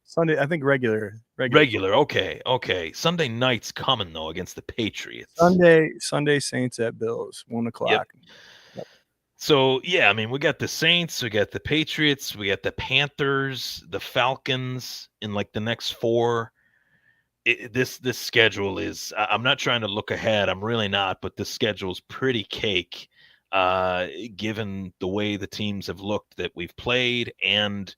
Sunday, I think regular. Okay. Sunday night's coming though against the Patriots. Sunday Saints at Bills, 1:00. Yep. So yeah, I mean, we got the Saints, we got the Patriots, we got the Panthers, the Falcons in like the next 4. This schedule is, I'm not trying to look ahead. I'm really not, but this schedule is pretty cake, given the way the teams have looked that we've played and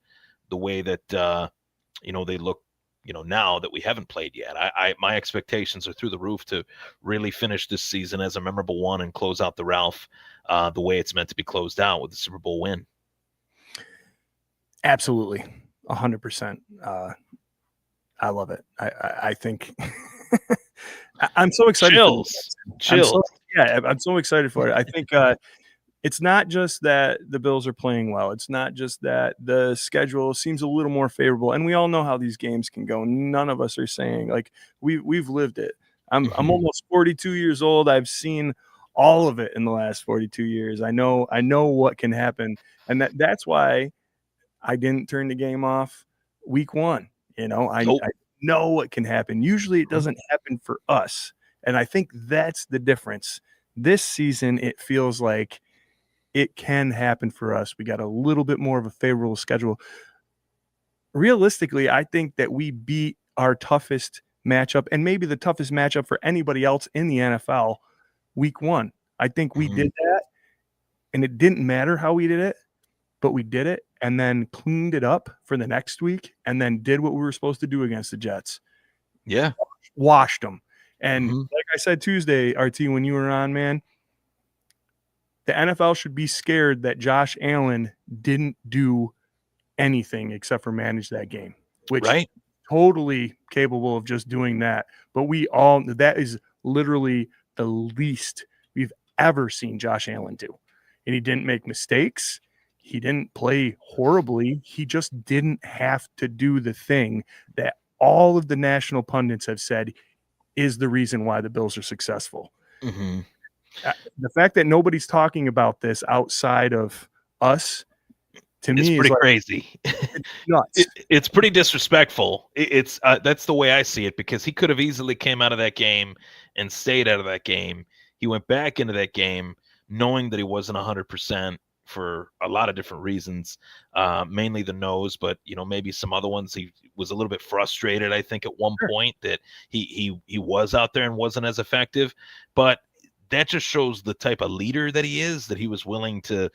the way that, they look, now that we haven't played yet. My expectations are through the roof to really finish this season as a memorable one and close out the Ralph the way it's meant to be closed out with the Super Bowl win. Absolutely. 100%. I love it. I think I'm so excited. Chills. I'm so excited for it. I think it's not just that the Bills are playing well. It's not just that the schedule seems a little more favorable. And we all know how these games can go. None of us are saying, like, we've lived it. I'm almost 42 years old. I've seen all of it in the last 42 years. I know what can happen. And that's why I didn't turn the game off week 1. I know what can happen. Usually it doesn't happen for us. And I think that's the difference. This season, it feels like it can happen for us. We got a little bit more of a favorable schedule. Realistically, I think that we beat our toughest matchup and maybe the toughest matchup for anybody else in the NFL week 1. I think we did that, and it didn't matter how we did it, but we did it and then cleaned it up for the next week and then did what we were supposed to do against the Jets. Yeah. Washed them. And like I said Tuesday, RT, when you were on, man, the NFL should be scared that Josh Allen didn't do anything except for manage that game, which totally capable of just doing that. But that is literally the least we've ever seen Josh Allen do. And he didn't make mistakes. He didn't play horribly. He just didn't have to do the thing that all of the national pundits have said is the reason why the Bills are successful. Mm-hmm. The fact that nobody's talking about this outside of us, to me, it's pretty crazy. It's nuts. It's pretty disrespectful. It's that's the way I see it, because he could have easily came out of that game and stayed out of that game. He went back into that game knowing that he wasn't 100%. for a lot of different reasons, mainly the nose, but maybe some other ones. He was a little bit frustrated, I think, at one point that he was out there and wasn't as effective, but that just shows the type of leader that he is, that he was willing to,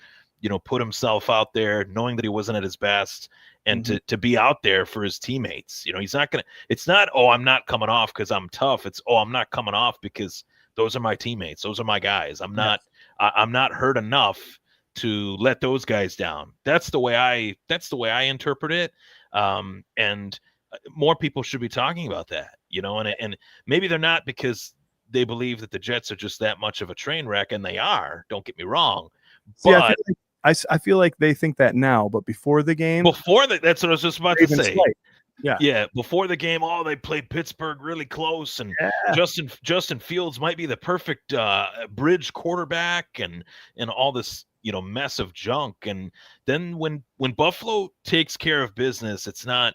put himself out there knowing that he wasn't at his best, and to be out there for his teammates. He's not going to, it's not, oh, I'm not coming off because I'm tough. It's, oh, I'm not coming off because those are my teammates. Those are my guys. I'm not hurt enough to let those guys down. That's the way I interpret it. And more people should be talking about that, and maybe they're not, because they believe that the Jets are just that much of a train wreck, and they are, don't get me wrong. But I feel like they think that now, but before the game, that's what I was just about to say. Yeah. Before the game, they played Pittsburgh really close, and Justin Fields might be the perfect bridge quarterback, and all this mess of junk. And then when Buffalo takes care of business, it's not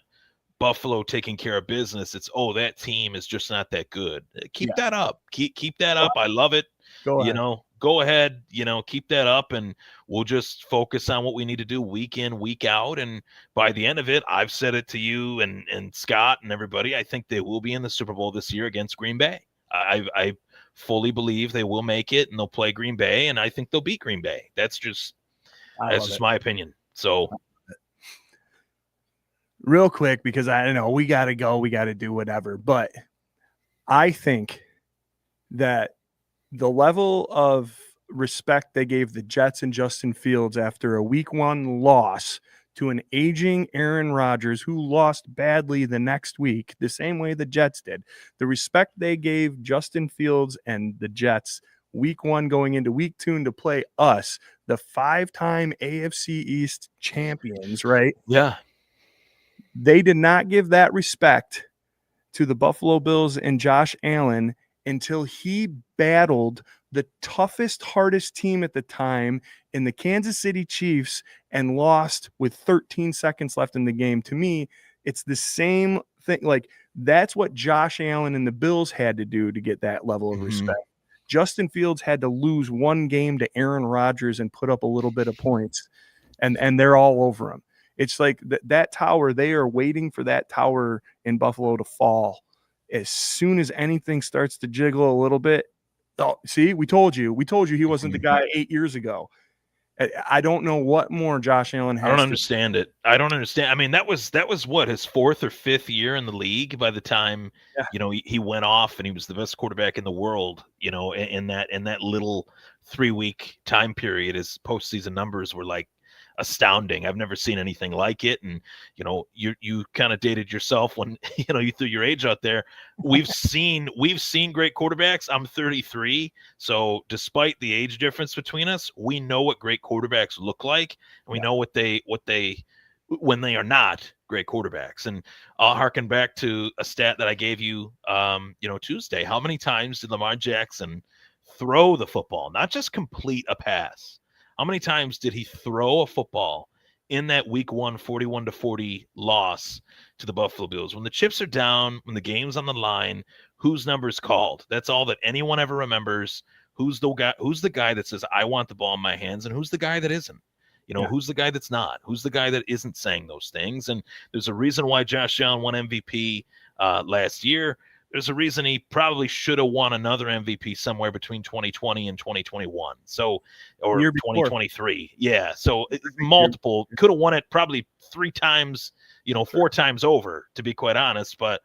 Buffalo taking care of business. It's, oh, that team is just not that good. Keep that up. Keep that up. I love it. Go ahead, keep that up, and we'll just focus on what we need to do week in, week out. And by the end of it, I've said it to you and Scott and everybody, I think they will be in the Super Bowl this year against Green Bay. I fully believe they will make it, and they'll play Green Bay, and I think they'll beat Green Bay. That's just my opinion. So real quick, because I know we got to go, we got to do whatever, but I think that the level of respect they gave the Jets and Justin Fields after a week 1 loss to an aging Aaron Rodgers, who lost badly the next week, the same way the Jets did, the respect they gave Justin Fields and the Jets week 1 going into week 2 to play us, the 5-time AFC East champions, right? Yeah. They did not give that respect to the Buffalo Bills and Josh Allen until he battled the toughest, hardest team at the time in the Kansas City Chiefs and lost with 13 seconds left in the game. To me, it's the same thing. Like, that's what Josh Allen and the Bills had to do to get that level of respect. Justin Fields had to lose 1 game to Aaron Rodgers and put up a little bit of points, and they're all over him. It's like that tower, they are waiting for that tower in Buffalo to fall. As soon as anything starts to jiggle a little bit, see, we told you he wasn't the guy 8 years ago. I don't know what more Josh Allen has. I don't understand it. I don't understand. I mean, that was what, his 4th or 5th year in the league by the time he went off, and he was the best quarterback in the world. In that little 3-week time period, his postseason numbers were like astounding. I've never seen anything like it. And you kind of dated yourself when you threw your age out there. We've seen great quarterbacks. I'm 33, so despite the age difference between us, we know what great quarterbacks look like, and we know what they when they are not great quarterbacks. And I'll harken back to a stat that I gave you Tuesday. How many times did Lamar Jackson throw the football, not just complete a pass? How many times did he throw a football in that week 1 41-40 loss to the Buffalo Bills? When the chips are down, when the game's on the line, whose number is called? That's all that anyone ever remembers. Who's the guy that says, I want the ball in my hands, and who's the guy that isn't? Who's the guy that's not? Who's the guy that isn't saying those things? And there's a reason why Josh Allen won MVP last year. There's a reason he probably should have won another MVP somewhere between 2020 and 2021. So, or 2023. Yeah. So multiple, could have won it probably 3 times, 4 times over, to be quite honest. But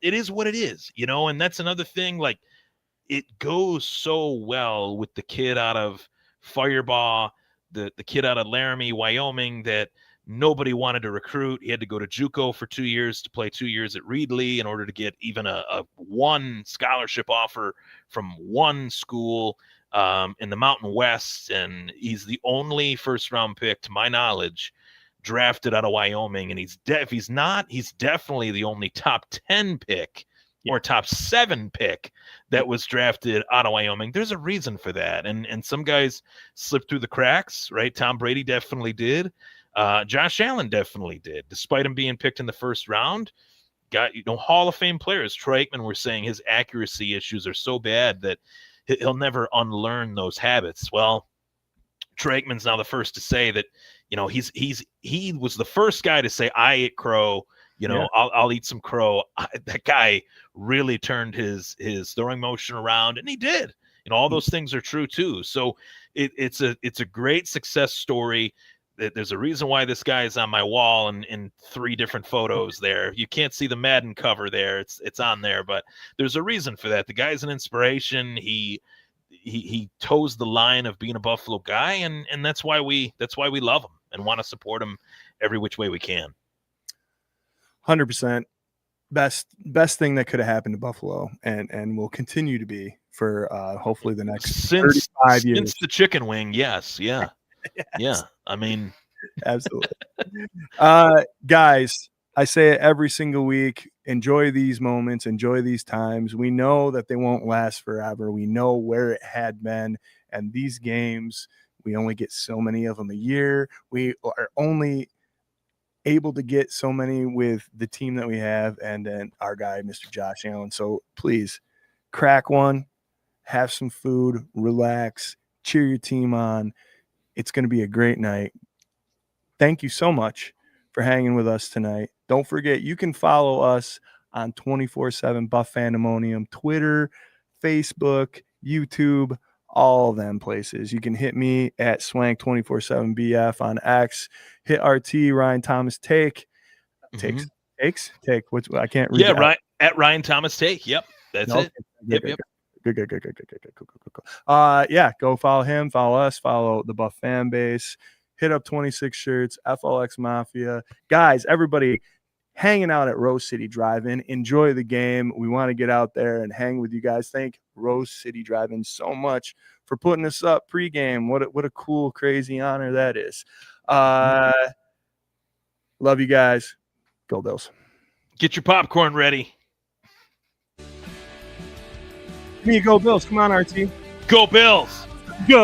it is what it is, and that's another thing. Like, it goes so well with the kid out of Firebaugh, the kid out of Laramie, Wyoming, that nobody wanted to recruit. He had to go to JUCO for 2 years to play 2 years at Reedley in order to get even a one scholarship offer from one school in the Mountain West. And he's the only first-round pick, to my knowledge, drafted out of Wyoming. And he's definitely the only top 10 pick or top 7 pick that was drafted out of Wyoming. There's a reason for that. And some guys slipped through the cracks, right? Tom Brady definitely did. Josh Allen definitely did, despite him being picked in the first round. Got Hall of Fame players. Troy Aikman were saying his accuracy issues are so bad that he'll never unlearn those habits. Well, Trakeman's now the first to say that, he was the first guy to say, I ate crow, I'll eat some crow. That guy really turned his throwing motion around, and he did. All those things are true too. So it's a great success story. There's a reason why this guy is on my wall in 3 different photos there. You can't see the Madden cover there. It's on there, but there's a reason for that. The guy's an inspiration. He toes the line of being a Buffalo guy, and that's why we love him and want to support him every which way we can. 100%. Best thing that could have happened to Buffalo, and will continue to be for hopefully the next 35 years. Since the chicken wing, yes, yeah. Yes. Yeah, I mean, absolutely. Guys, I say it every single week. Enjoy these moments. Enjoy these times. We know that they won't last forever. We know where it had been. And these games, we only get so many of them a year. We are only able to get so many with the team that we have and then our guy, Mr. Josh Allen. So please crack one, have some food, relax, cheer your team on. It's going to be a great night. Thank you so much for hanging with us tonight. Don't forget, you can follow us on 24/7 Buff Fandemonium, Twitter, Facebook, YouTube, all of them places. You can hit me at Swank 24/7 BF on X. Hit RT Ryan Thomas Take. Take. What's I can't read. Yeah, right at Ryan Thomas Take. Yep, that's it. Yep. Good. Yeah, go follow him, follow us, follow the Buff fan base. Hit up 26 Shirts, FLX Mafia. Guys, everybody hanging out at Rose City Drive-In. Enjoy the game. We want to get out there and hang with you guys. Thank Rose City Drive-In so much for putting us up pregame. What a cool, crazy honor that is. Love you guys. Go Bills. Get your popcorn ready. Here you go, Bills. Come on, RT. Go Bills. Go.